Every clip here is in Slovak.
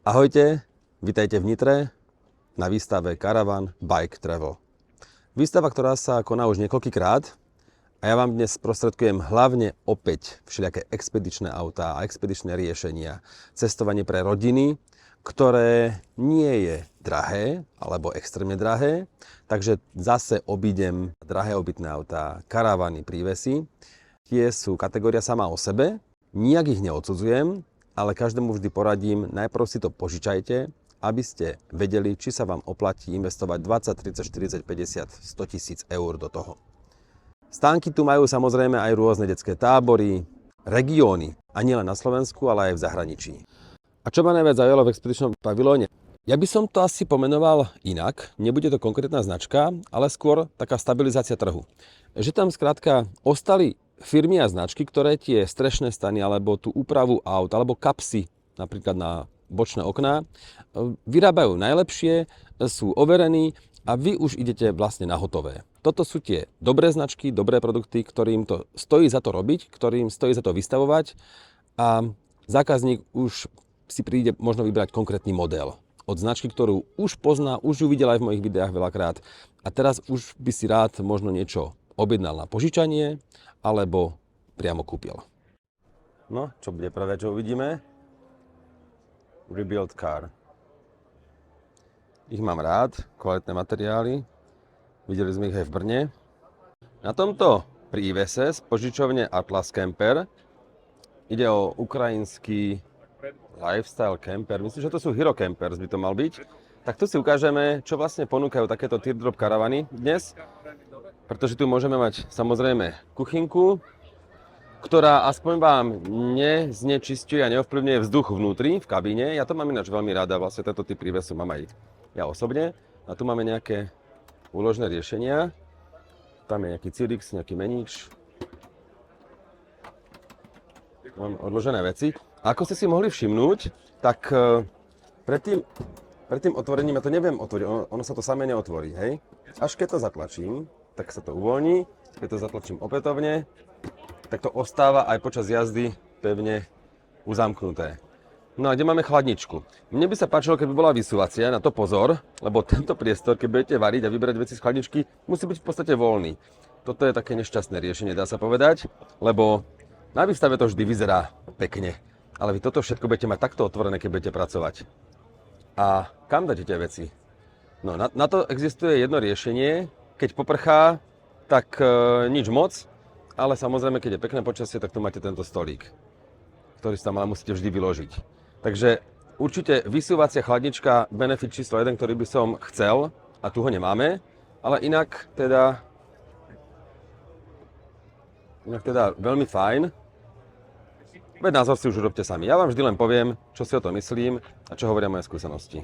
Ahojte, vitajte v Nitre na výstave Caravan Bike Travel. Výstava, ktorá sa koná už niekoľkýkrát a ja vám dnes sprostredkujem hlavne opäť všelijaké expedičné autá a expedičné riešenia. Cestovanie pre rodiny, ktoré nie je drahé alebo extrémne drahé, takže zase obídem drahé obytné autá, karavany, prívesy. Tie sú kategória sama o sebe, nijak ich neodsudzujem, ale každému vždy poradím, najprv si to požičajte, aby ste vedeli, či sa vám oplatí investovať 20, 30, 40, 50, 100 tisíc eur do toho. Stánky tu majú samozrejme aj rôzne detské tábory, regióny, a nielen na Slovensku, ale aj v zahraničí. A čo ma najviac zaujalo v expedičnom pavilóne? Ja by som to asi pomenoval inak, nebude to konkrétna značka, ale skôr taká stabilizácia trhu. Že tam skrátka ostali firmy a značky, ktoré tie strešné stany alebo tú úpravu aut alebo kapsy napríklad na bočné okná vyrábajú najlepšie, sú overení a vy už idete vlastne na hotové. Toto sú tie dobré značky, dobré produkty, ktorým to stojí za to robiť, ktorým stojí za to vystavovať a zákazník už si príde možno vybrať konkrétny model od značky, ktorú už pozná, už ju videl aj v mojich videách veľakrát a teraz už by si rád možno niečo objednal na požičanie alebo priamo kúpil. No, čo bude prvé, čo uvidíme? Rebuild car. Ich mám rád, kvalitné materiály. Videli sme ich aj v Brne. Na tomto prívese z požičovne Atlas Camper ide o ukrajinský lifestyle camper. Myslím, že to sú Hero Campers by to mal byť. Tak tu si ukážeme, čo vlastne ponúkajú takéto teardrop karavany dnes. Pretože tu môžeme mať samozrejme kuchynku, ktorá aspoň vám neznečisťuje a neovplyvňuje vzduch vnútri, v kabíne. Ja to mám ináč veľmi rada, vlastne tento typ prívesu mám aj ja osobne. A tu máme nejaké úložné riešenia. Tam je nejaký Cirix, nejaký meníč. Mám odložené veci. A ako ste si mohli všimnúť, tak pred tým otvorením, ja to neviem otvoriť, ono sa to samé neotvorí, hej? Až keď to zatlačím, tak sa to uvoľní, keď to zatlačím opätovne, tak to ostáva aj počas jazdy pevne uzamknuté. No a kde máme chladničku? Mne by sa páčilo, keby bola vysúvacia, na to pozor, lebo tento priestor, keď budete variť a vyberať veci z chladničky, musí byť v podstate voľný. Toto je také nešťastné riešenie, dá sa povedať, lebo na výstave to vždy vyzerá pekne, ale vy toto všetko budete mať takto otvorené, keď budete pracovať. A kam dáte tie veci? No na to existuje jedno riešenie. Keď poprchá, tak nič moc, ale samozrejme, keď je pekné počasie, tak tu máte tento stolík, ktorý si tam ale musíte vždy vyložiť. Takže určite vysúvacia chladnička, benefit číslo 1, ktorý by som chcel, a tu ho nemáme, ale inak teda veľmi fajn. Veď názor si už urobte sami. Ja vám vždy len poviem, čo si o tom myslím a čo hovoria moje skúsenosti.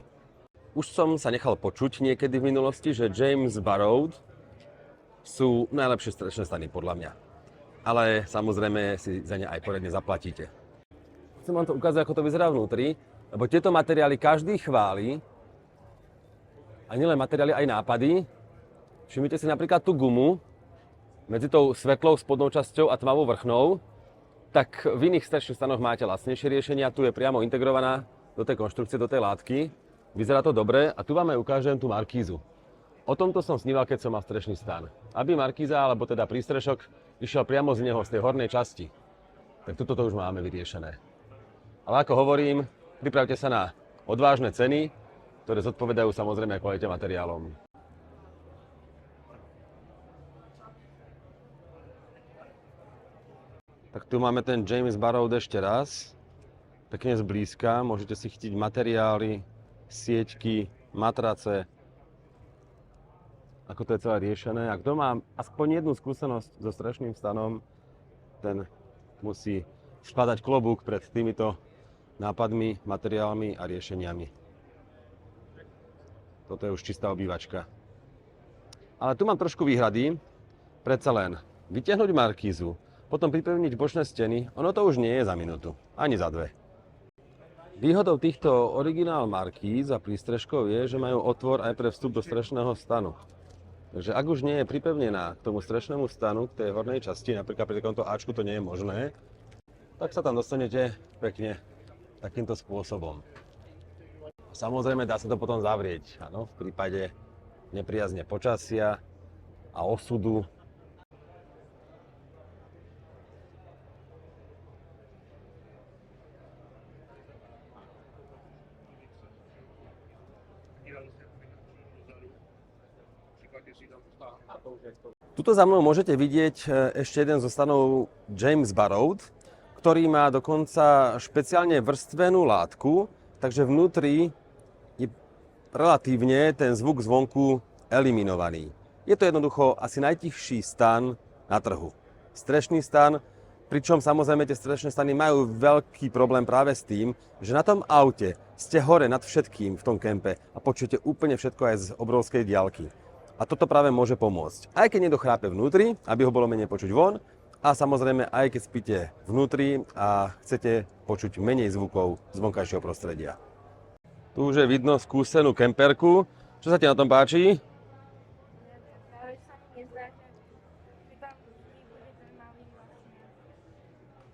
Už som sa nechal počuť niekedy v minulosti, že James Barrow sú najlepšie strešné stany podľa mňa. Ale samozrejme si za ne aj poriadne zaplatíte. Chcem vám to ukázať, ako to vyzerá vnútri, lebo tieto materiály každý chváli. A nielen materiály, aj nápady. Všimnite si napríklad tú gumu medzi tou svetlou spodnou časťou a tmavou vrchnou. Tak v iných strešných stanoch máte lacnejšie riešenia. Tu je priamo integrovaná do tej konštrukcie, do tej látky. Vyzerá to dobre a tu vám aj ukážem tú markízu. O tomto som sníval, keď som mal strešný stan. Aby markíza, alebo teda prístrešok, išiel priamo z neho, z tej hornej časti. Tak toto už máme vyriešené. Ale ako hovorím, pripravte sa na odvážne ceny, ktoré zodpovedajú samozrejme aj kvalite materiálom. Tak tu máme ten James Barrow ešte raz. Pekne zblízka, môžete si chytiť materiály, sieťky, matrace, ako to je celé riešené. A kto má aspoň jednu skúsenosť so strešným stanom, ten musí skladať klobúk pred týmito nápadmi, materiálmi a riešeniami. Toto je už čistá obývačka. Ale tu mám trošku výhrady. Predsa len vytiahnuť markízu, potom pripevniť bočné steny, ono to už nie je za minútu, ani za dve. Výhodou týchto originál markíz a prístrežkov je, že majú otvor aj pre vstup do strešného stanu. Takže ak už nie je pripevnená k tomu strešnému stanu, k tej hornej časti, napríklad pri takomto Ačku to nie je možné, tak sa tam dostanete pekne takýmto spôsobom. Samozrejme dá sa to potom zavrieť, áno, v prípade nepriazne počasia a osudu. Tuto za mnou môžete vidieť ešte jeden zo stanov James Barrow, ktorý má dokonca špeciálne vrstvenú látku, takže vnútri je relatívne ten zvuk zvonku eliminovaný. Je to jednoducho asi najtichší stan na trhu. Strešný stan, pričom samozrejme tie strešné stany majú veľký problém práve s tým, že na tom aute ste hore nad všetkým v tom kempe a počujete úplne všetko aj z obrovskej diaľky. A toto práve môže pomôcť. Aj keď niekto chrápe vnútri, aby ho bolo menej počuť von, a samozrejme aj keď spíte vnútri a chcete počuť menej zvukov z vonkajšieho prostredia. Tu už je vidno skúsenú kemperku. Čo sa ti na tom páči? Práve sa mi nezdá, že tam vždy bude ten malý vlastne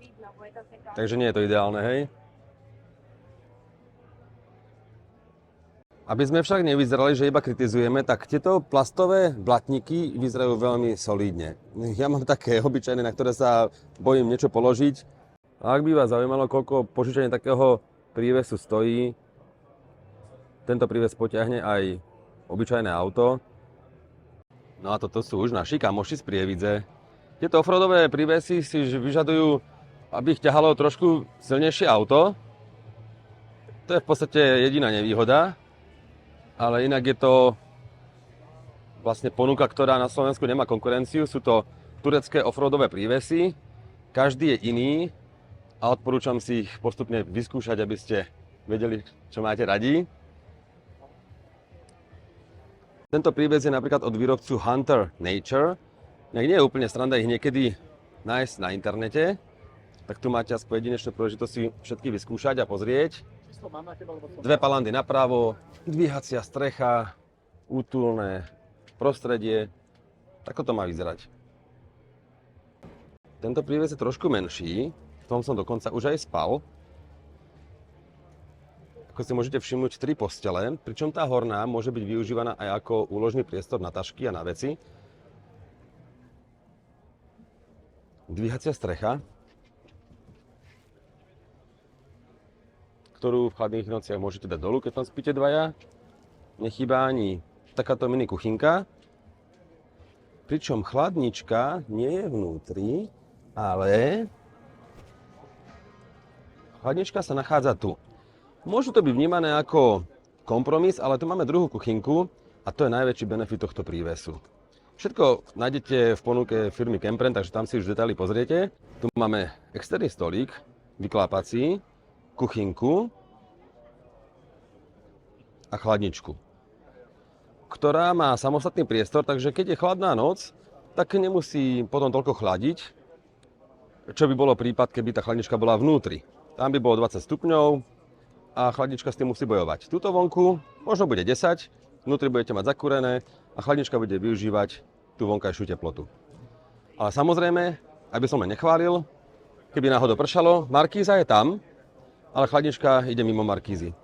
vidno, bude to taká... Takže nie je to ideálne, hej? Aby sme však nevyzerali, že iba kritizujeme, tak tieto plastové blatníky vyzerajú veľmi solídne. Ja mám také obyčajné, na ktoré sa bojím niečo položiť. A ak by vás zaujímalo, koľko požičanie takého prívesu stojí, tento príves potiahne aj obyčajné auto. No a toto sú už naši kamoši z Prievidze. Tieto offroadové prívesy si vyžadujú, aby ich ťahalo trošku silnejšie auto. To je v podstate jediná nevýhoda. Ale inak je to vlastne ponuka, ktorá na Slovensku nemá konkurenciu. Sú to turecké offroadové prívesy. Každý je iný a odporúčam si ich postupne vyskúšať, aby ste vedeli, čo máte radi. Tento príves je napríklad od výrobcu Hunter Nature. Nie je úplne sranda ich niekedy nájsť na internete, tak tu máte aspoň jedinečnú príležitosť si všetky vyskúšať a pozrieť. Dve palandy napravo, dvíhacia strecha, útulné prostredie. Tako to má vyzerať. Tento príves je trošku menší, v tom som dokonca už aj spal. Ako si môžete všimnúť, 3 postele, pričom tá horná môže byť využívaná aj ako úložný priestor na tašky a na veci. Dvíhacia strecha, ktorú v chladných nociach môžete dať dolu, keď tam spíte dvaja. Nechýba ani takáto mini kuchynka. Pričom chladnička nie je vnútri, ale chladnička sa nachádza tu. Môžu to byť vnímané ako kompromis, ale tu máme druhú kuchynku a to je najväčší benefit tohto prívesu. Všetko nájdete v ponuke firmy Kempren, takže tam si už detaily pozriete. Tu máme externý stolík, vyklápací, kuchynku a chladničku, ktorá má samostatný priestor, takže keď je chladná noc, tak nemusí potom toľko chladiť, čo by bolo prípad, keby tá chladnička bola vnútri. Tam by bolo 20 stupňov a chladnička s tým musí bojovať. Tuto vonku možno bude 10, vnútri budete mať zakúrené a chladnička bude využívať tú vonkajšiu teplotu. Ale samozrejme, aby som len nechválil, keby náhodou pršalo, markíza je tam, ale chladnička ide mimo markízy.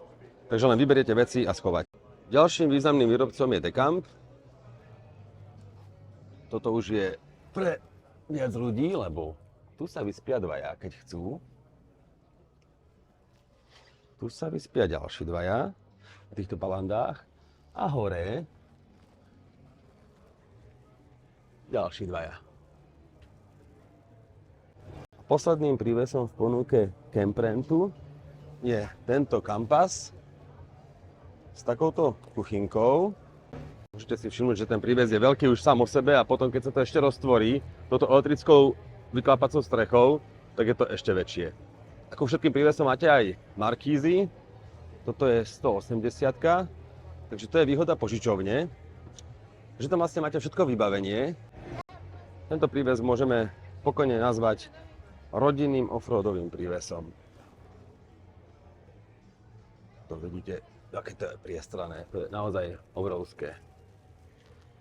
Takže len vyberiete veci a schovať. Ďalším významným výrobcom je Decamp. Toto už je pre viac ľudí, lebo tu sa vyspia dvaja, keď chcú. Tu sa vyspia ďalší dvaja na týchto palandách. A hore ďalší dvaja. Posledným prívesom v ponuke Kemprentu je tento Kampas s takouto kuchynkou. Môžete si všimnúť, že ten príves je veľký už sám o sebe a potom, keď sa to ešte roztvorí touto elektrickou vyklápacou strechou, tak je to ešte väčšie. Ako všetkým prívesom máte aj markízy. Toto je 180, takže to je výhoda požičovne, že tam vlastne máte všetko vybavenie. Tento príves môžeme spokojne nazvať rodinným offroadovým prívesom. To vidíte, aké to je priestrané, to je naozaj obrovské.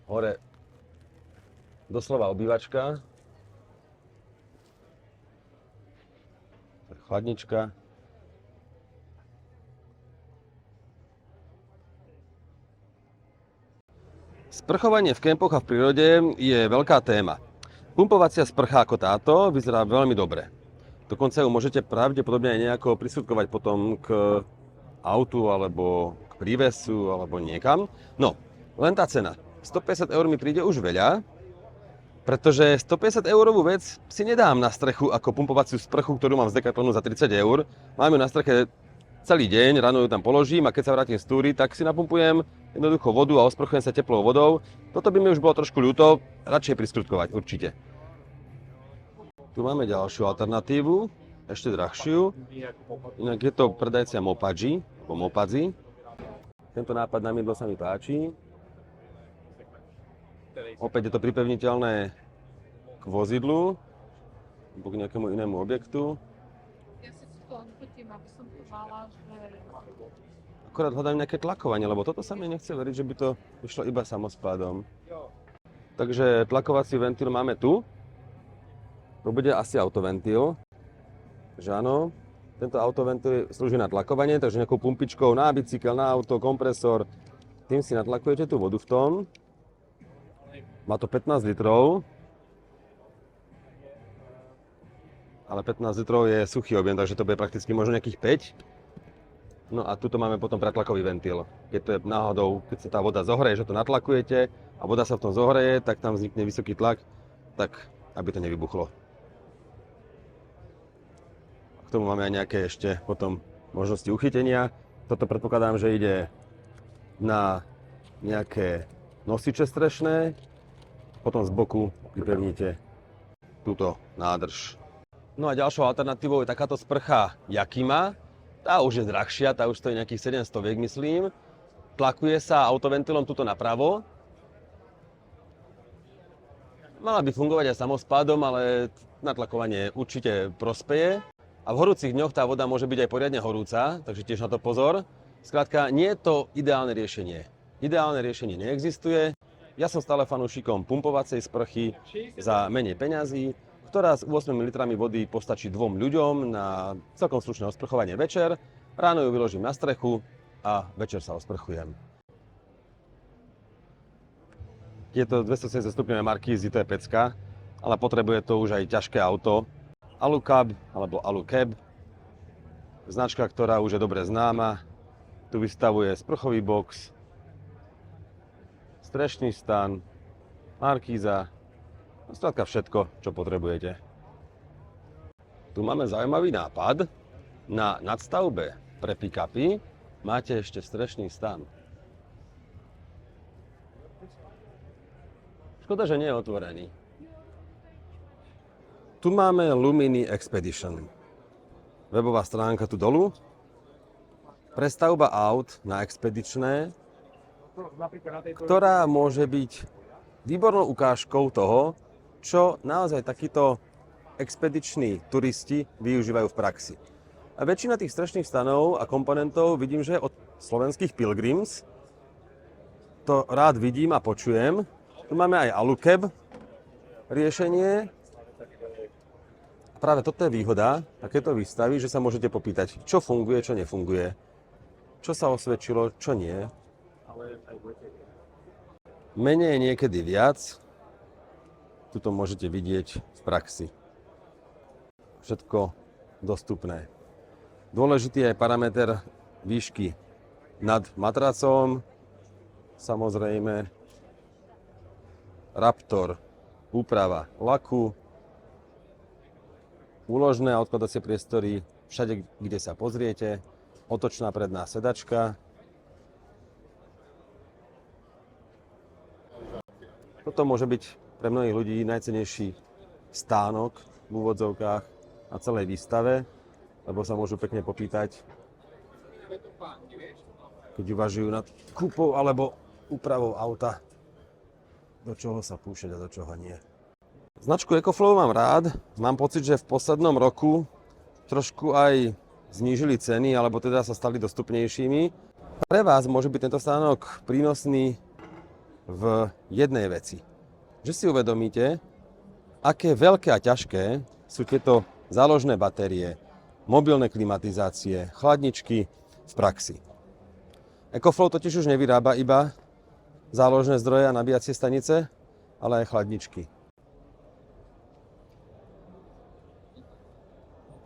Hore doslova obývačka, chladnička Sprchovanie v kempoch a v prírode je veľká téma. Pumpovacia sprcha ako táto vyzerá veľmi dobre. Dokonca ju môžete pravdepodobne aj nejako prisúdkovať potom k autu alebo k prívesu alebo niekam. No, len tá cena. 150 eur mi príde už veľa, pretože 150 eurovú vec si nedám na strechu ako pumpovaciu sprchu, ktorú mám z Decathlonu za 30 eur. Mám ju na streche celý deň, ráno ju tam položím a keď sa vrátim z túry, tak si napumpujem jednoducho vodu a osprchujem sa teplou vodou. Toto by mi už bolo trošku ľúto, radšej priskrutkovať určite. Tu máme ďalšiu alternatívu, ešte drahšiu. Inak je to predajcia Mopadži, alebo Mopadzi. Tento nápad na mydlo sa mi páči. Opäť je to pripevniteľné k vozidlu, alebo k nejakému inému objektu. Ja si to nutím, aby som to mala, že... Akorát hľadám nejaké tlakovanie, lebo toto sa mi nechce veriť, že by to išlo iba samospádom. Takže tlakovací ventil máme tu. To bude asi autoventil. Že áno. Tento autoventil slúži na tlakovanie, takže nejakou pumpičkou na bicykel, na auto, kompresor. Tým si natlakujete tú vodu v tom. Má to 15 litrov. Ale 15 litrov je suchý objem, takže to bude prakticky možno nejakých 5. No a tuto máme potom pretlakový ventil. Keď to je náhodou, keď sa tá voda zohreje, že to natlakujete a voda sa v tom zohreje, tak tam vznikne vysoký tlak, tak aby to nevybuchlo. K tomu máme aj nejaké ešte potom možnosti uchytenia. Toto predpokladám, že ide na nejaké nosiče strešné. Potom z boku pripevníte túto nádrž. No a ďalšou alternatívou je takáto sprcha Yakima. Tá už je drahšia, tá už stojí nejakých 700, myslím. Tlakuje sa autoventilom tuto napravo. Mala by fungovať aj samospádom, ale natlakovanie určite prospeje. A v horúcich dňoch tá voda môže byť aj poriadne horúca, takže tiež na to pozor. Skrátka, nie je to ideálne riešenie. Ideálne riešenie neexistuje. Ja som stále fanúšikom pumpovacej sprchy za menej peňazí, ktorá s 8 litrami vody postačí 2 ľuďom na celkom slušné osprchovanie večer. Ráno ju vyložím na strechu a večer sa osprchujem. Je to 270 stupňové Markízy, to je pecka, ale potrebuje to už aj ťažké auto. Alucab alebo Alucab, značka, ktorá už je dobre známa. Tu vystavuje sprchový box, strešný stan, Markíza, skrátka všetko, čo potrebujete. Tu máme zaujímavý nápad. Na nadstavbe pre pick-upy máte ešte strešný stan. Škoda, že nie je otvorený. Tu máme Lumini Expedition. Webová stránka tu dolu. Prestavba aut na expedičné, ktorá môže byť výbornou ukážkou toho, čo naozaj takíto expediční turisti využívajú v praxi. A väčšina tých strešných stanov a komponentov vidím, že od slovenských Pilgrims. To rád vidím a počujem. Tu máme aj Alucab riešenie. A práve toto je výhoda takéto výstavy, že sa môžete popýtať, čo funguje, čo nefunguje, čo sa osvedčilo, čo nie. Menej je niekedy viac. Tuto môžete vidieť v praxi. Všetko dostupné. Dôležitý je parameter výšky nad matracom. Samozrejme Raptor, úprava laku, úložné a odkladacie priestory všade, kde sa pozriete, otočná predná sedačka. Toto môže byť pre mnohých ľudí najcennejší stánok v úvodzovkách na celej výstave, lebo sa môžu pekne popýtať, keď uvažujú nad kúpou alebo úpravou auta, do čoho sa púšťať a do čoho nie. Značku EcoFlow mám rád. Mám pocit, že v poslednom roku trošku aj znížili ceny, alebo teda sa stali dostupnejšími. Pre vás môže byť tento stánok prínosný v jednej veci. Že si uvedomíte, aké veľké a ťažké sú tieto záložné batérie, mobilné klimatizácie, chladničky v praxi. EcoFlow totiž už nevyrába iba záložné zdroje a nabíjacie stanice, ale aj chladničky.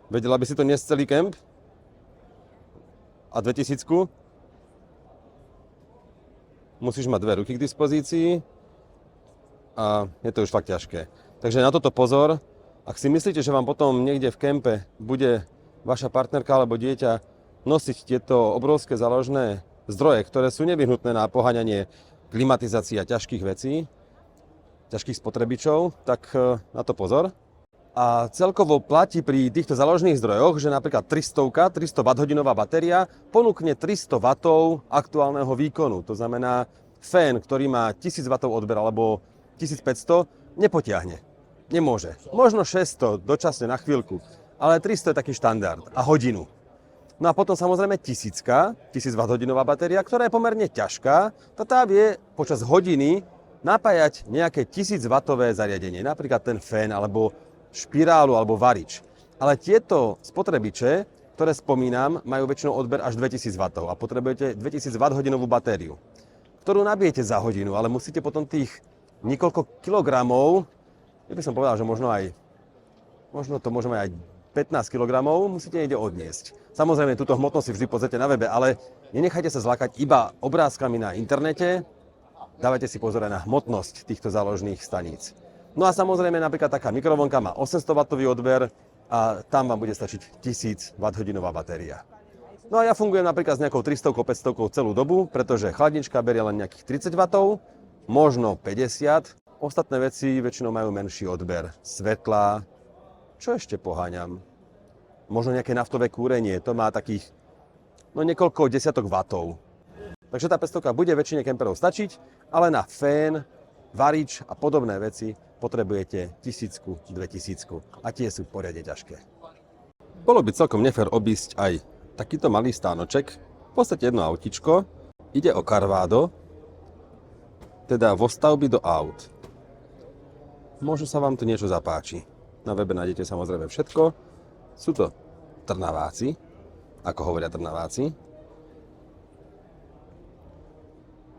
Vedela by si to niesť celý kemp? A 2000? Musíš mať 2 ruky k dispozícii a je to už fakt ťažké. Takže na toto pozor. Ak si myslíte, že vám potom niekde v kempe bude vaša partnerka alebo dieťa nosiť tieto obrovské záložné zdroje, ktoré sú nevyhnutné na poháňanie klimatizácií a ťažkých vecí, ťažkých spotrebičov, tak na to pozor. A celkovo platí pri týchto záložných zdrojoch, že napríklad 300 Wh batéria ponúkne 300 W aktuálneho výkonu. To znamená, fén, ktorý má 1000 W odber alebo 1500, nepotiahne. Nemôže. Možno 600 dočasne na chvíľku, ale 300 je taký štandard a hodinu. No a potom samozrejme 1000 Wh batéria, ktorá je pomerne ťažká, tá vie počas hodiny napájať nejaké 1000 W zariadenie, napríklad ten fén alebo špirálu alebo varič. Ale tieto spotrebiče, ktoré spomínam, majú väčšinou odber až 2000 W a potrebujete 2000 Wh batériu, ktorú nabijete za hodinu, ale musíte potom tých niekoľko kilogramov, ja by som povedal, že možno to môžeme aj 15 kg, musíte niekde odniesť. Samozrejme, túto hmotnosť si vždy pozrite na webe, ale nenechajte sa zlákať iba obrázkami na internete, dávajte si pozor aj na hmotnosť týchto záložných staníc. No a samozrejme, napríklad taká mikrovlnka má 800 W odber a tam vám bude stačiť 1000 Wh batéria. No a ja fungujem napríklad s nejakou 300-500 celú dobu, pretože chladnička berie len nejakých 30 W, možno 50. Ostatné veci väčšinou majú menší odber. Svetla, čo ešte poháňam? Možno nejaké naftové kúrenie, to má takých niekoľko desiatok vatov. Takže tá 500 bude väčšine kemperov stačiť, ale na fén, varič a podobné veci potrebujete 1000, 2000 a tie sú poriadne ťažké. Bolo by celkom nefér obísť aj takýto malý stánoček, v podstate jedno autičko. Ide o Carvado, teda vo stavby do aut. Možno sa vám to niečo zapáči. Na webe nájdete samozrejme všetko. Sú to Trnaváci, ako hovoria Trnaváci.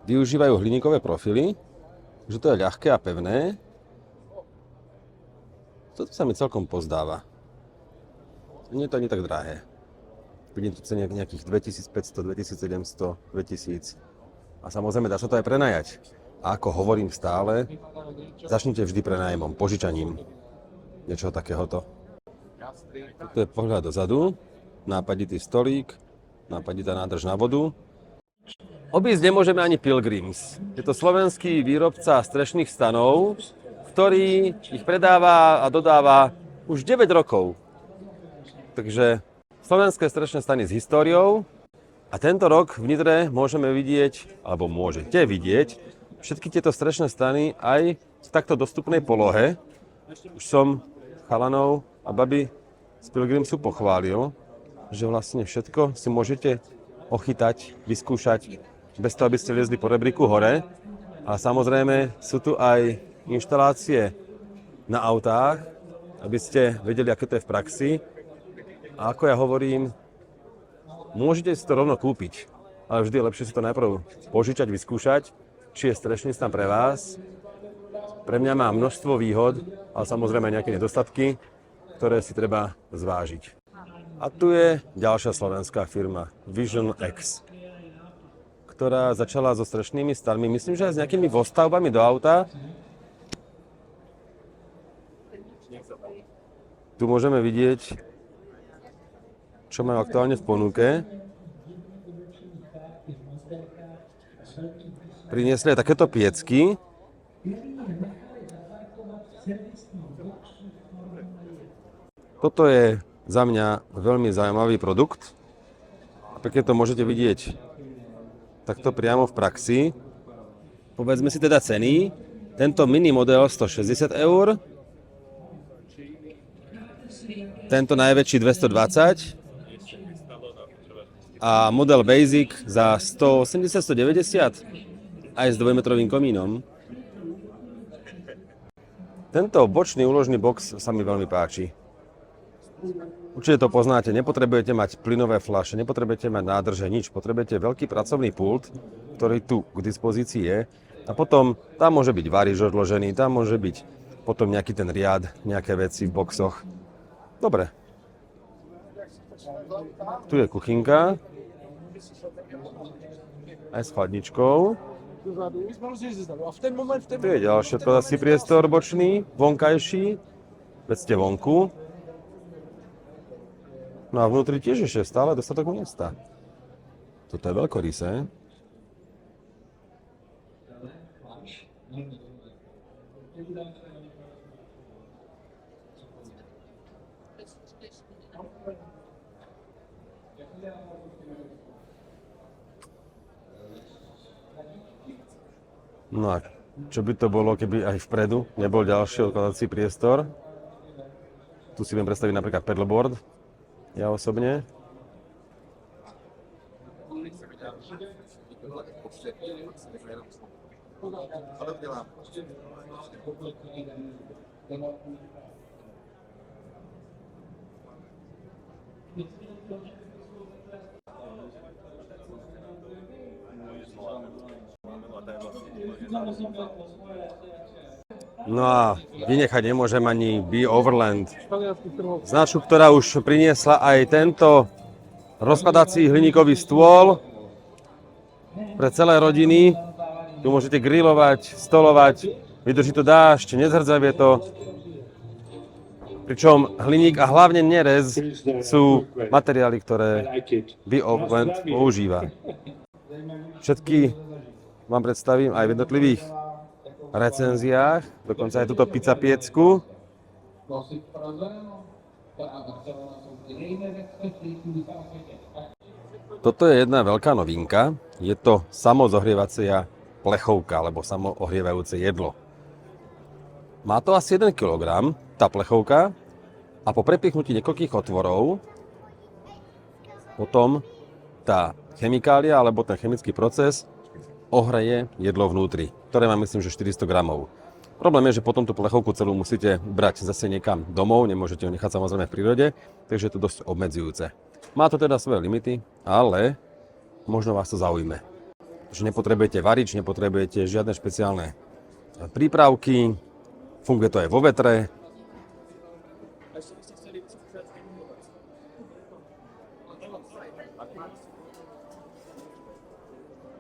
Využívajú hliníkové profily, že to je ľahké a pevné. Toto sa mi celkom pozdáva. Nie je to ani tak drahé. Vidím tu ceny nejakých 2500, 2700, 2000. A samozrejme dá sa to aj prenajať. A ako hovorím stále, začnite vždy prenájmom, požičaním. Niečo takéhoto. Toto je pohľad dozadu, nápaditý stolík, nápaditá nádrž na vodu. Obísť nemôžeme ani Pilgrims. Je to slovenský výrobca strešných stanov, ktorý ich predáva a dodáva už 9 rokov. Takže slovenské strešné stany s históriou. A tento rok v Nitre môžeme vidieť, alebo môžete vidieť, všetky tieto strešné stany aj v takto dostupnej polohe. Už som chalanov a baby z Pilgrimsu pochválil, že vlastne všetko si môžete ochytať, vyskúšať, bez toho, aby ste liezli po rebríku hore. A samozrejme sú tu aj inštalácie na autách, aby ste vedeli, aké to je v praxi. A ako ja hovorím, môžete si to rovno kúpiť, ale vždy je lepšie si to najprv požičať, vyskúšať, či je strešný stan pre vás. Pre mňa má množstvo výhod, ale samozrejme nejaké nedostatky, ktoré si treba zvážiť. A tu je ďalšia slovenská firma, Vision X, ktorá začala so strešnými stanmi, myslím, že aj s nejakými vostavbami do auta. Tu môžeme vidieť, čo majú aktuálne v ponuke. Priniesli aj takéto piecky. Toto je za mňa veľmi zaujímavý produkt. Pekne to môžete vidieť takto priamo v praxi. Povedzme si teda ceny. Tento mini model 160 €. Tento najväčší 220 a model Basic za 180-190 aj s 2-metrovým komínom. Tento bočný úložný box sa mi veľmi páči. Určite to poznáte, nepotrebujete mať plynové fľaše, nepotrebujete mať nádrže, nič. Potrebujete veľký pracovný pult, ktorý tu k dispozícii je. A potom tam môže byť varíš odložený, tam môže byť potom nejaký ten riad, nejaké veci v boxoch. Dobre. Tu je kuchynka. Aj s chladničkou. Tu je ďalší odkladací priestor bočný, vonkajší. Veď ste vonku. No a vnútri tiež ešte stále dostatok miesta. Toto je veľkorysé. No a čo by to bolo, keby aj vpredu nebol ďalší odkladací priestor? Tu si viem predstaviť napríklad paddleboard, ja osobne. No a vynechať nemôžem ani Be Overland. Značku, ktorá už priniesla aj tento rozkladací hliníkový stôl pre celé rodiny. Tu môžete grilovať, stolovať, vydrží to dážď, nezhrdzavie to. Pričom hliník a hlavne nerez sú materiály, ktoré Be Overland používa. Všetky vám predstavím aj v jednotlivých recenziách, dokonca aj túto pizza piecku. Toto je jedna veľká novinka, je to samozohrievacia plechovka, alebo samoohrievajúce jedlo. Má to asi 1 kg, tá plechovka, a po prepichnutí niekoľkých otvorov potom tá chemikália, alebo ten chemický proces ohreje jedlo vnútri, ktoré má myslím, že 400 gramov. Problém je, že potom tú plechovku celú musíte brať zase niekam domov, nemôžete ho nechať samozrejme v prírode, takže je to dosť obmedzujúce. Má to teda svoje limity, ale možno vás to zaujme. Že nepotrebujete variť, nepotrebujete žiadne špeciálne prípravky, funguje to aj vo vetre.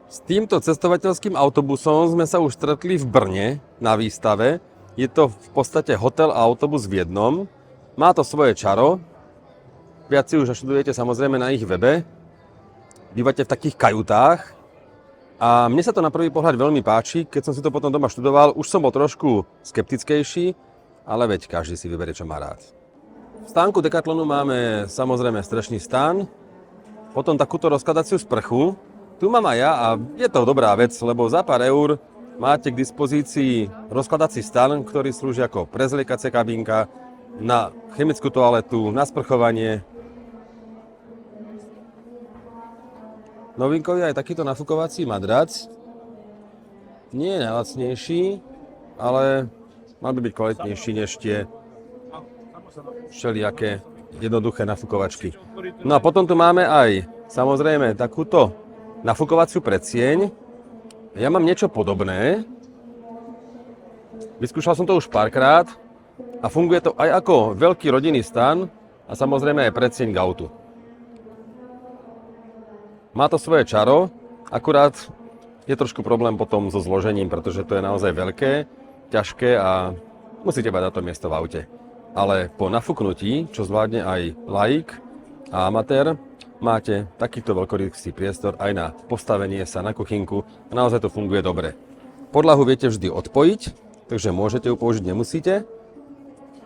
S týmto cestovateľským autobusom sme sa už stretli v Brne na výstave. Je to v podstate hotel a autobus v jednom. Má to svoje čaro. Viac si už naštudujete samozrejme na ich webe. Bývate v takých kajutách. A mne sa to na prvý pohľad veľmi páči. Keď som si to potom doma študoval, už som bol trošku skeptickejší, ale veď každý si vyberie, čo má rád. V stánku Decathlonu máme samozrejme strešný stán, potom takúto rozkladaciu sprchu. Tu mám aj ja a je to dobrá vec, lebo za pár eur máte k dispozícii rozkladací stan, ktorý slúži ako prezliekacia kabínka, na chemickú toaletu, na sprchovanie. Novinkou je aj takýto nafúkovací madrac. Nie je najlacnejší, ale mal by byť kvalitnejší než tie všelijaké jednoduché nafúkovačky. No a potom tu máme aj samozrejme takúto nafúkovaciu predsieň. Ja mám niečo podobné. Vyskúšal som to už párkrát a funguje to aj ako veľký rodinný stan a samozrejme aj predsieň k autu. Má to svoje čaro, akurát je trošku problém potom so zložením, pretože to je naozaj veľké, ťažké a musíte mať na to miesto v aute. Ale po nafúknutí, čo zvládne aj laik a amatér, máte takýto veľkorysý priestor aj na postavenie sa na kuchynku a naozaj to funguje dobre. Podlahu viete vždy odpojiť, takže môžete ju použiť, nemusíte.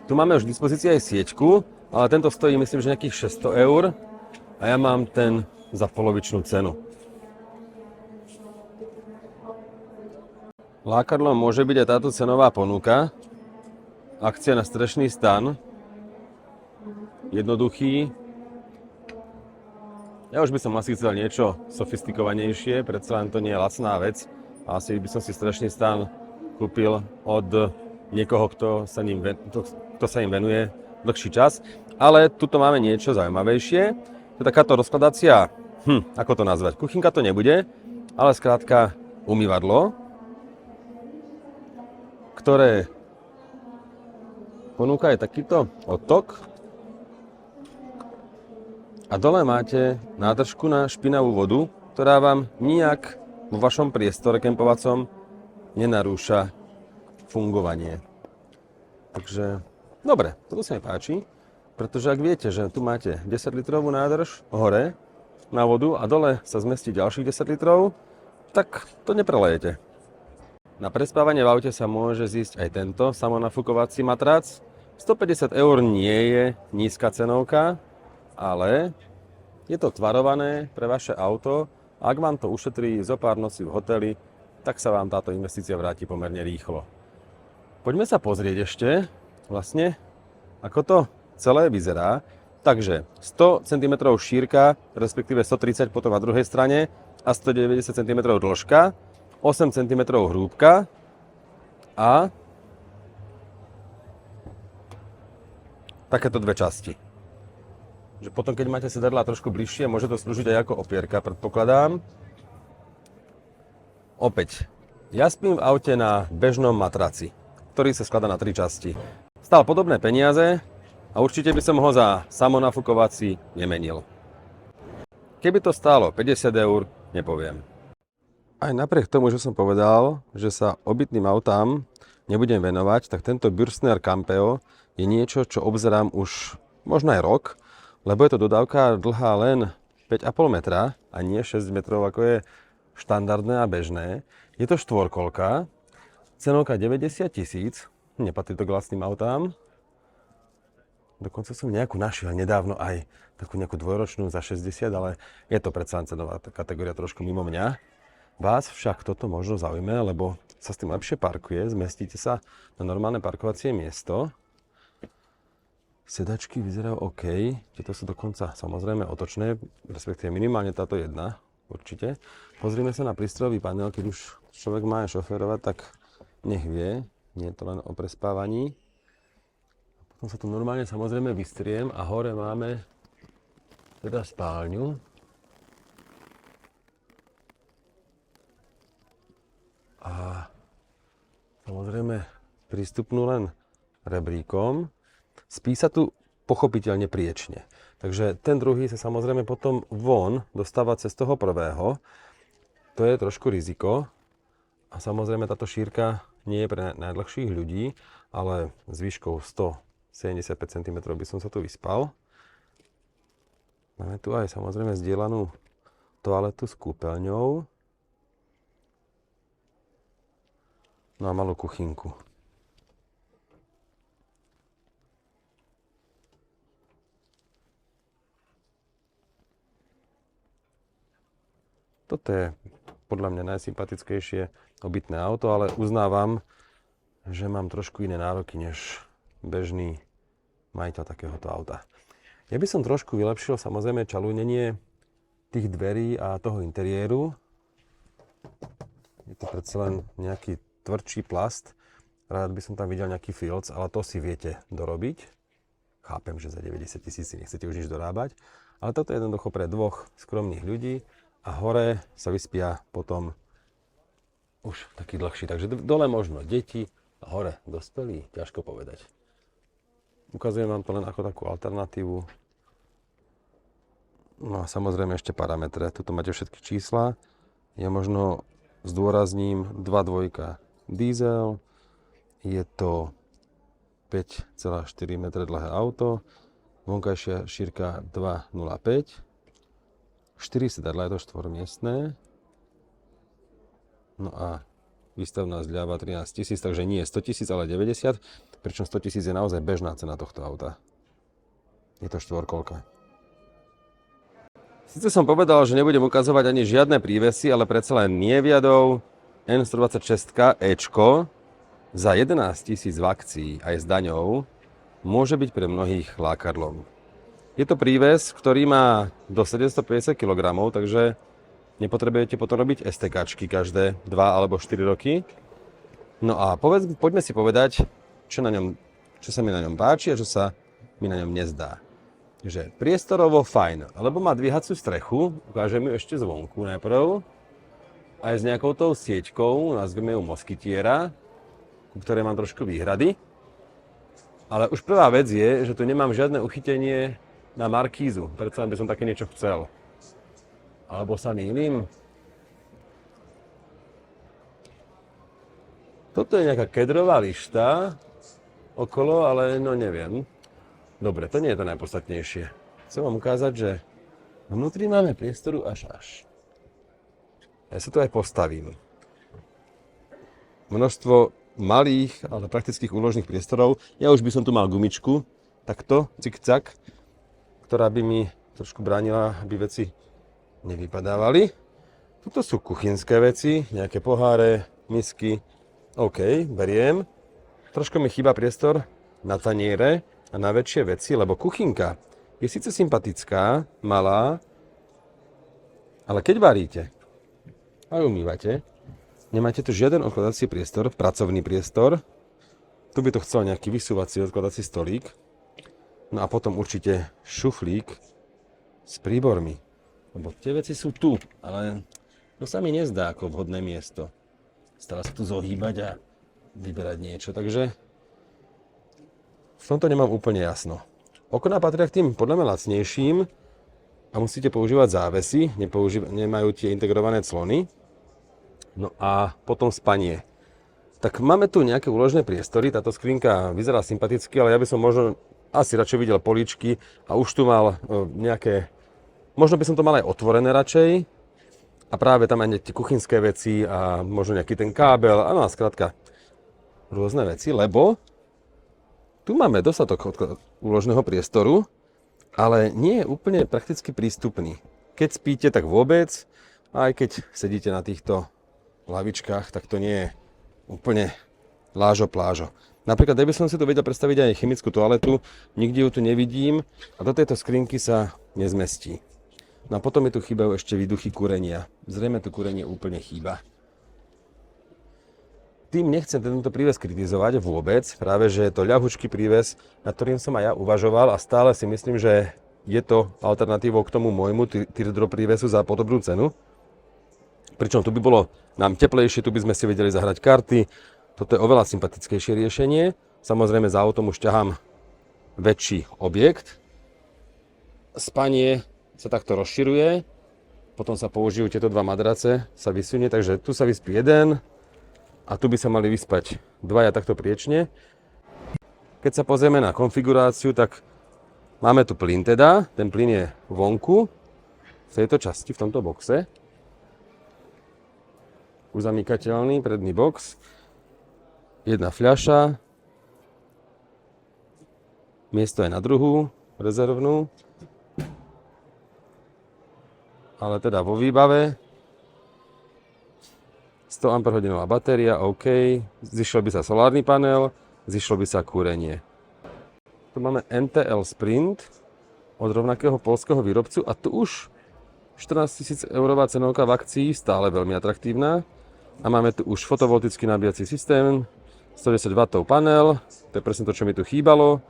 Tu máme už v dispozícii aj sieťku, ale tento stojí myslím, že nejakých 600 eur a ja mám ten za polovičnú cenu. Lákadlom môže byť aj táto cenová ponuka. Akcia na strešný stan. Jednoduchý. Ja už by som asi chcel niečo sofistikovanejšie, predsa len to nie je lacná vec. Asi by som si strešný stan kúpil od niekoho, kto sa im venuje dlhší čas. Ale tuto máme niečo zaujímavejšie. To je takáto rozkladacia, ako to nazvať? Kuchynka to nebude, ale skrátka umývadlo. ktoré ponúka aj takýto odtok. A dole máte nádržku na špinavú vodu, ktorá vám nijak vo vašom priestore kempovacom nenarúša fungovanie. Takže, dobre, toto sa mi páči, pretože ak viete, že tu máte 10 litrovú nádrž hore na vodu a dole sa zmestí ďalších 10 litrov, tak to neprelejete. Na prespávanie v aute sa môže zísť aj tento samonafúkovací matrac. 150 € nie je nízka cenovka, ale je to tvarované pre vaše auto. Ak vám to ušetrí zo pár nocí v hoteli, tak sa vám táto investícia vráti pomerne rýchlo. Poďme sa pozrieť ešte, vlastne, ako to celé vyzerá. Takže 100 cm šírka, respektíve 130 potom na druhej strane a 190 cm dĺžka, 8 cm hrúbka a takéto dve časti. Že potom, keď máte sedadlá trošku bližšie, môže to slúžiť aj ako opierka, predpokladám. Opäť, ja spím v aute na bežnom matraci, ktorý sa skladá na 3 časti. Stál podobné peniaze a určite by som ho za samonafúkovací nemenil. Keby to stálo 50 €, nepoviem. Aj napriek tomu, že som povedal, že sa obytným autám nebudem venovať, tak tento Bürstner Campeo je niečo, čo obzerám už možno aj rok, lebo je to dodávka dlhá len 5,5 metra a nie 6 metrov, ako je štandardné a bežné. Je to štvorkolka, cenovka 90 000, nepatrí to k vlastným autám. Dokonca som nejakú našiel nedávno aj takú nejakú dvojročnú za 60, ale je to predsa cenová kategória trošku mimo mňa. Vás však toto možno zaujme, lebo sa s tým lepšie parkuje, zmestíte sa na normálne parkovacie miesto. Sedačky vyzerajú OK, tieto sú dokonca samozrejme otočné, respektíve minimálne táto jedna, určite. Pozrime sa na prístrojový panel, keď už človek má šoférovať, tak nech vie, nie je to len o prespávaní. Potom sa tu normálne samozrejme vystriem a hore máme teda spálňu. A samozrejme prístupnú len rebríkom. Spí sa tu pochopiteľne priečne. Takže ten druhý sa samozrejme potom von dostáva cez toho prvého. To je trošku riziko. A samozrejme táto šírka nie je pre najdlhších ľudí, ale s výškou 175 cm by som sa tu vyspal. Máme tu aj samozrejme zdieľanú toaletu s kúpeľňou. No a malú kuchynku. Toto je podľa mňa najsympatickejšie obytné auto, ale uznávam, že mám trošku iné nároky než bežný majiteľ takéhoto auta. Ja by som trošku vylepšil samozrejme čalúnenie tých dverí a toho interiéru. Je to predsa len nejaký tvrdší plast. Rád by som tam videl nejaký filc, ale to si viete dorobiť. Chápem, že za 90 000 si nechcete už nič dorábať, ale toto je jednoducho pre dvoch skromných ľudí. A hore sa vyspia potom už taký dlhší. Takže dole možno deti a hore dospelí, ťažko povedať. Ukazujem vám to len ako takú alternatívu. No a samozrejme ešte parametre. Tuto máte všetky čísla. Ja možno zdôrazním 2.2 diesel. Je to 5,4 m dlhé auto. Vonkajšia šírka 2,05. 4 sedadlá, je to štvormiestne. No a výstavná zľava 13 000, takže nie 100 000, ale 90. Pričom 100 000 je naozaj bežná cena tohto auta. Je to štvorkolka. Sice som povedal, že nebudem ukazovať ani žiadne prívesy, ale predsa len Nieviadov N126 Ečko za 11 000 v akcii aj s daňou môže byť pre mnohých lákadlom. Je to príves, ktorý má do 750 kg, takže nepotrebujete potom robiť STKčky každé 2 alebo 4 roky. No a poďme si povedať, čo sa mi na ňom páči a čo sa mi na ňom nezdá. Že priestorovo fajn, lebo má dvíhaciu strechu, ukážem ju ešte zvonku najprv, aj s nejakou tou sieťkou, nazvime ju moskytiera. ku ktorej mám trošku výhrady. Ale už prvá vec je, že tu nemám žiadne uchytenie na markízu. Predsa by som také niečo chcel. Alebo sa mýlim? Toto je nejaká kedrová lišta okolo, ale no neviem. Dobre, to nie je to najpodstatnejšie. Chcem vám ukázať, že vnútri máme priestoru až. Ja sa tu aj postavím. Množstvo malých, ale praktických úložných priestorov. Ja už by som tu mal gumičku, takto, cik-cak, ktorá by mi trošku bránila, aby veci nevypadávali. Tuto sú kuchynské veci, nejaké poháre, misky. OK, beriem. Trošku mi chýba priestor na taniere a na väčšie veci, lebo kuchynka je síce sympatická, malá, ale keď varíte a umývate, nemáte tu žiaden odkladací priestor, pracovný priestor. Tu by to chcel nejaký vysúvací odkladací stolík. No a potom určite šuflík s príbormi. Lebo tie veci sú tu, ale to sa mi nezdá ako vhodné miesto. Stále sa tu zohýbať a vyberať niečo, takže v tomto nemám úplne jasno. Okná patria k tým podľa mňa lacnejším a musíte používať závesy, nemajú tie integrované clony. No a potom spanie. Tak máme tu nejaké úložné priestory, táto skrinka vyzerá sympaticky, ale ja by som možno asi radšej videl poličky a už tu mal nejaké, možno by som to mal aj otvorené radšej a práve tam aj tie kuchynské veci a možno nejaký ten kábel, áno a skrátka rôzne veci, lebo tu máme dostatok úložného priestoru, ale nie je úplne prakticky prístupný. Keď spíte, tak vôbec, aj keď sedíte na týchto lavičkách, tak to nie je úplne lážo plážo. Napríklad, ja by som si tu vedel predstaviť aj chemickú toaletu, nikde ju tu nevidím a do tejto skrinky sa nezmestí. No a potom mi tu chýbajú ešte výduchy kúrenia. Zrejme tu kúrenie úplne chýba. Tým nechcem tento príves kritizovať vôbec, práve že je to ľahučký príves, nad ktorým som aj ja uvažoval a stále si myslím, že je to alternatívou k tomu môjmu teardrop prívesu za podobnú cenu. Pričom tu by bolo nám teplejšie, tu by sme si vedeli zahrať karty. Toto je oveľa sympatickejšie riešenie. Samozrejme za autom už ťahám väčší objekt. Spanie sa takto rozširuje. Potom sa použijú tieto dva madrace, sa vysunie, takže tu sa vyspí jeden a tu by sa mali vyspať dvaja takto priečne. Keď sa pozrieme na konfiguráciu, tak máme tu plyn teda. Ten plyn je vonku v tejto časti, v tomto boxe. Uzamykateľný predný box, jedna fľaša, miesto je na druhú, rezervnú, ale teda vo výbave, 100 Ah batéria, OK, zišiel by sa solárny panel, zišlo by sa kúrenie. Tu máme NTL Sprint od rovnakého poľského výrobcu a tu už 14 000 eurová cenovka v akcii, stále veľmi atraktívna. A máme tu už fotovoltický nabíjací systém, 110 W panel, to je presne to, čo mi tu chýbalo.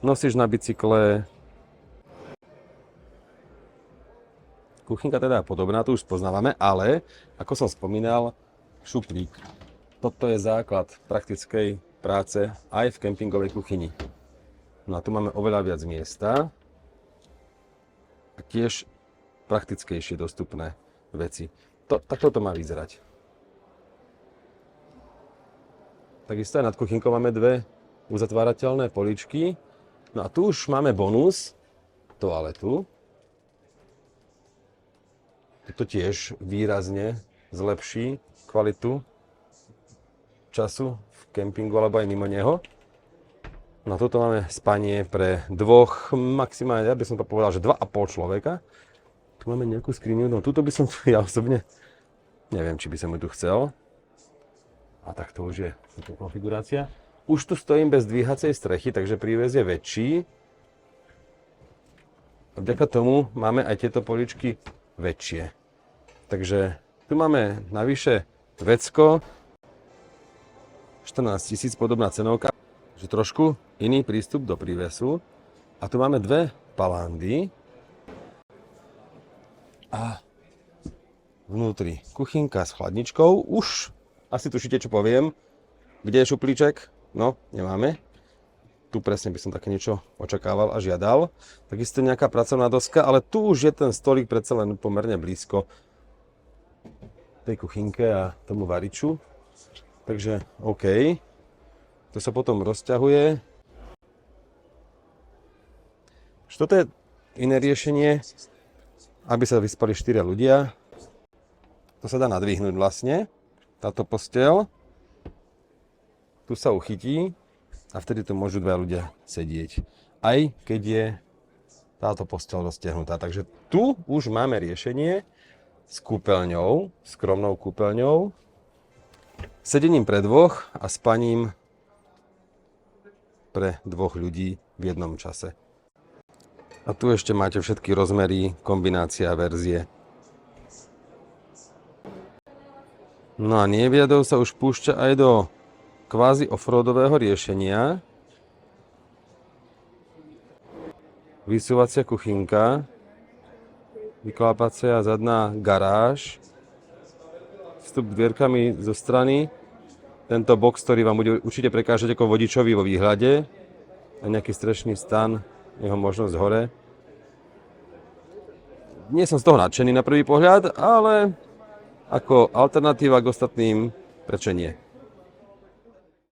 Nosič na bicykle. Kuchynka teda je podobná, tu už spoznávame, ale ako som spomínal, šuplík. Toto je základ praktickej práce aj v kempingovej kuchyni. No a tu máme oveľa viac miesta a tiež praktickejšie dostupné veci. Takto to má vyzerať. Takisto aj nad kuchynkou máme dve uzatvárateľné poličky. No a tu už máme bonus, toaletu. Toto tiež výrazne zlepší kvalitu času v kempingu alebo aj mimo neho. No a toto máme spanie pre dvoch, maximálne, ja by som to povedal, že 2,5 človeka. Tu máme nejakú skriňu, no tuto by som ja osobne, neviem, či by som ju tu chcel. A tak to už je konfigurácia. Už tu stojím bez dvíhacej strechy, takže príves je väčší. A vďaka tomu máme aj tieto poličky väčšie. Takže tu máme navyše vecko, 14 000, podobná cenovka, že trošku iný prístup do prívesu. A tu máme dve palandy. A vnútri kuchynka s chladničkou. Už asi tušíte, čo poviem. Kde je šuplíček? No, nemáme. Tu presne by som také niečo očakával a žiadal. Takisto nejaká pracovná doska, ale tu už je ten stolík predsa len pomerne blízko tej kuchynke a tomu variču. Takže OK. To sa potom rozťahuje. Toto je iné riešenie, aby sa vyspali 4 ľudia. To sa dá nadvihnúť vlastne, táto posteľ. Tu sa uchytí a vtedy tu môžu 2 ľudia sedieť. Aj keď je táto posteľ roztiahnutá. Takže tu už máme riešenie s kúpeľňou, skromnou kúpeľňou, sedením pre 2 a spaním pre 2 ľudí v jednom čase. A tu ešte máte všetky rozmery, kombinácia, verzie. No a Neviadov sa už púšťa aj do kvázi offroadového riešenia. Vysúvacia kuchynka, vyklápacia zadná garáž, vstup dvierkami zo strany, tento box, ktorý vám bude určite prekážať ako vodičovi vo výhľade, a nejaký strešný stan, jeho možnosť hore. Nie som z toho nadšený na prvý pohľad, ale ako alternatíva k ostatným, prečo nie?